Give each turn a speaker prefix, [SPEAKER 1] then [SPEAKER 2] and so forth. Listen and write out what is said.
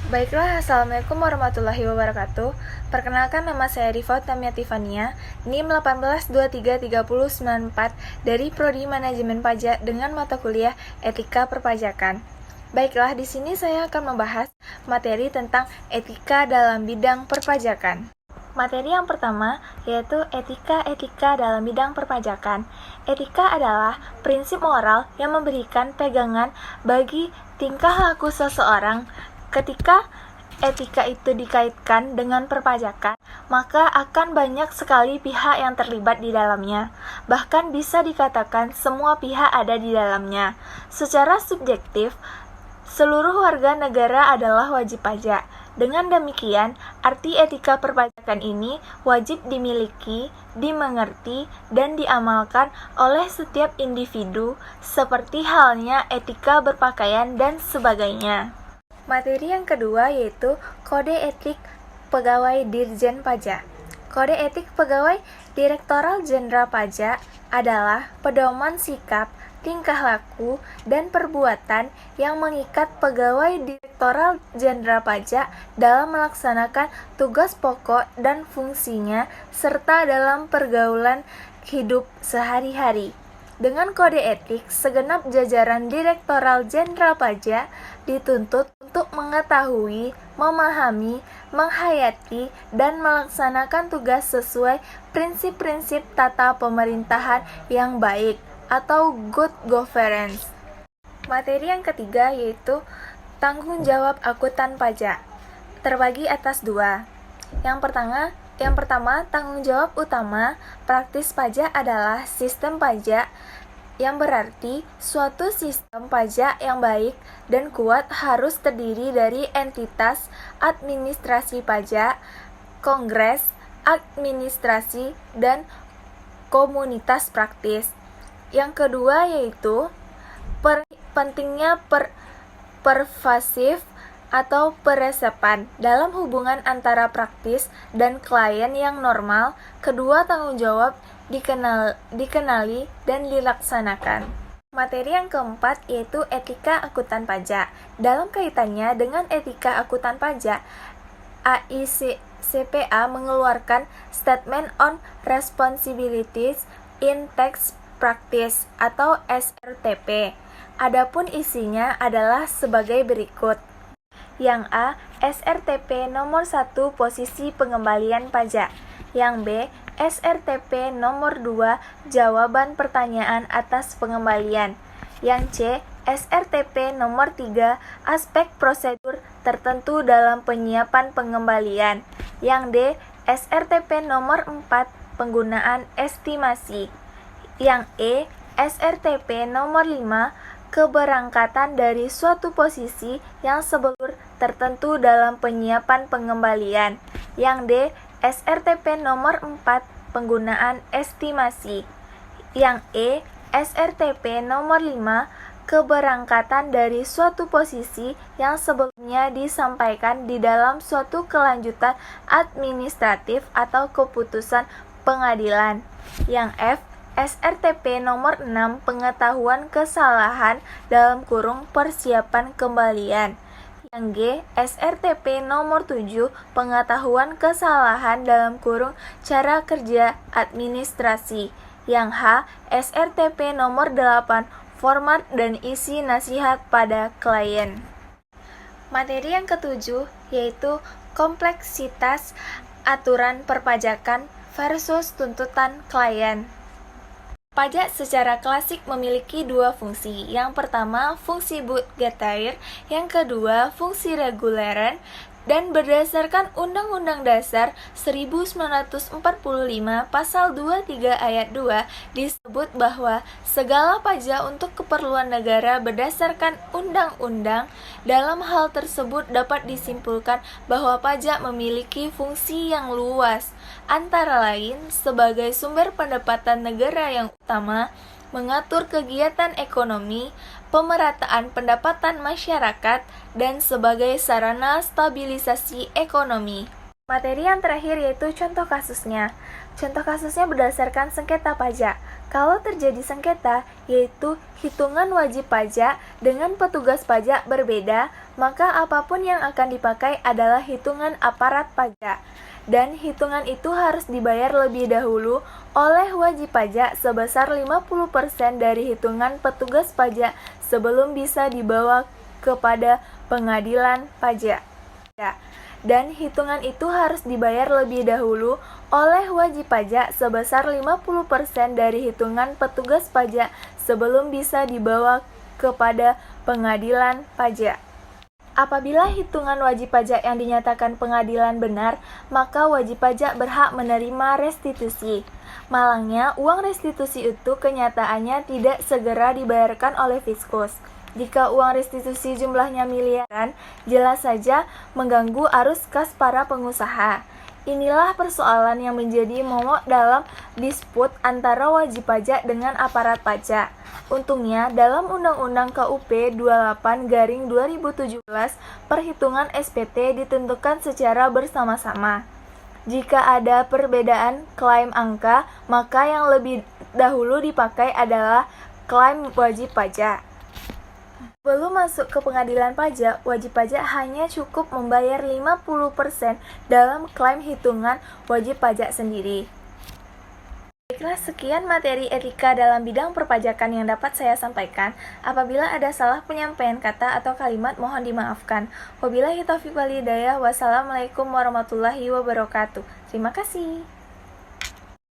[SPEAKER 1] Baiklah, Assalamualaikum warahmatullahi wabarakatuh. Perkenalkan, nama saya Rifa Tamia Tifania, NIM 18233094 dari Prodi Manajemen Pajak dengan mata kuliah Etika Perpajakan. Baiklah, di sini saya akan membahas materi tentang etika dalam bidang perpajakan. Materi yang pertama yaitu etika dalam bidang perpajakan. Etika adalah prinsip moral yang memberikan pegangan bagi tingkah laku seseorang. Ketika etika itu dikaitkan dengan perpajakan, maka akan banyak sekali pihak yang terlibat di dalamnya. Bahkan bisa dikatakan semua pihak ada di dalamnya. Secara subjektif, seluruh warga negara adalah wajib pajak. Dengan demikian, arti etika perpajakan ini wajib dimiliki, dimengerti, dan diamalkan oleh setiap individu, seperti halnya etika berpakaian dan sebagainya. Materi yang kedua yaitu Kode Etik Pegawai Dirjen Pajak. Kode Etik Pegawai Direktoral Jenderal Pajak adalah pedoman sikap, tingkah laku, dan perbuatan yang mengikat pegawai Direktoral Jenderal Pajak dalam melaksanakan tugas pokok dan fungsinya serta dalam pergaulan hidup sehari-hari. Dengan kode etik, segenap jajaran Direktoral Jenderal Pajak dituntut untuk mengetahui, memahami, menghayati, dan melaksanakan tugas sesuai prinsip-prinsip tata pemerintahan yang baik atau good governance. Materi yang ketiga yaitu tanggung jawab akuntan pajak. Terbagi atas dua. Yang pertama, tanggung jawab utama praktis pajak adalah sistem pajak, yang berarti suatu sistem pajak yang baik dan kuat harus terdiri dari entitas administrasi pajak, kongres, administrasi, dan komunitas praktis. Yang kedua yaitu pentingnya pervasif atau peresepan dalam hubungan antara praktis dan klien yang normal. Kedua tanggung jawab dikenali dan dilaksanakan. Materi yang keempat yaitu etika akuntan pajak. Dalam kaitannya dengan etika akuntan pajak, AICPA mengeluarkan Statement on Responsibilities in Tax Practice atau SRTP. Adapun isinya adalah sebagai berikut. Yang A, SRTP nomor 1 posisi pengembalian pajak. Yang B, SRTP nomor 2 jawaban pertanyaan atas pengembalian. Yang C, SRTP nomor 3 aspek prosedur tertentu dalam penyiapan pengembalian. Yang D, SRTP nomor 4 penggunaan estimasi. Yang E, SRTP nomor 5 keberangkatan dari suatu posisi yang sebelum tertentu dalam penyiapan pengembalian. Yang D, SRTP nomor 4 penggunaan estimasi. Yang E, SRTP nomor 5 keberangkatan dari suatu posisi yang sebelumnya disampaikan di dalam suatu kelanjutan administratif atau keputusan pengadilan. Yang F, SRTP nomor 6 pengetahuan kesalahan dalam kurung persiapan kembalian. Yang G, SRTP nomor 7 pengetahuan kesalahan dalam kurung cara kerja administrasi. Yang H, SRTP nomor 8 format dan isi nasihat pada klien. Materi yang ketujuh yaitu kompleksitas aturan perpajakan versus tuntutan klien. Pajak secara klasik memiliki dua fungsi. Yang pertama, fungsi budgetair, yang kedua, fungsi reguleran, dan berdasarkan Undang-Undang Dasar 1945 Pasal 23 Ayat 2 disebut bahwa segala pajak untuk keperluan negara berdasarkan undang-undang. Dalam hal tersebut dapat disimpulkan bahwa pajak memiliki fungsi yang luas, antara lain sebagai sumber pendapatan negara yang utama, mengatur kegiatan ekonomi, pemerataan pendapatan masyarakat, dan sebagai sarana stabilisasi ekonomi. Materi yang terakhir yaitu contoh kasusnya. Contoh kasusnya berdasarkan sengketa pajak. Kalau terjadi sengketa, yaitu hitungan wajib pajak dengan petugas pajak berbeda, maka apapun yang akan dipakai adalah hitungan aparat pajak. Dan hitungan itu harus dibayar lebih dahulu oleh wajib pajak sebesar 50% dari hitungan petugas pajak sebelum bisa dibawa kepada pengadilan pajak. Dan hitungan itu harus dibayar lebih dahulu oleh wajib pajak sebesar 50% dari hitungan petugas pajak sebelum bisa dibawa kepada pengadilan pajak. Apabila hitungan wajib pajak yang dinyatakan pengadilan benar, maka wajib pajak berhak menerima restitusi. Malangnya, uang restitusi itu kenyataannya tidak segera dibayarkan oleh Fiskus. Jika uang restitusi jumlahnya miliaran, jelas saja mengganggu arus kas para pengusaha. Inilah persoalan yang menjadi momok dalam disput antara wajib pajak dengan aparat pajak. Untungnya, dalam Undang-Undang KUP 28/2017, perhitungan SPT ditentukan secara bersama-sama. Jika ada perbedaan klaim angka, maka yang lebih dahulu dipakai adalah klaim wajib pajak. Belum masuk ke pengadilan pajak, wajib pajak hanya cukup membayar 50% dalam klaim hitungan wajib pajak sendiri. Baiklah, sekian materi etika dalam bidang perpajakan yang dapat saya sampaikan. Apabila ada salah penyampaian kata atau kalimat, mohon dimaafkan. Wabillahi taufiq wal hidayah. Wassalamualaikum warahmatullahi wabarakatuh. Terima kasih.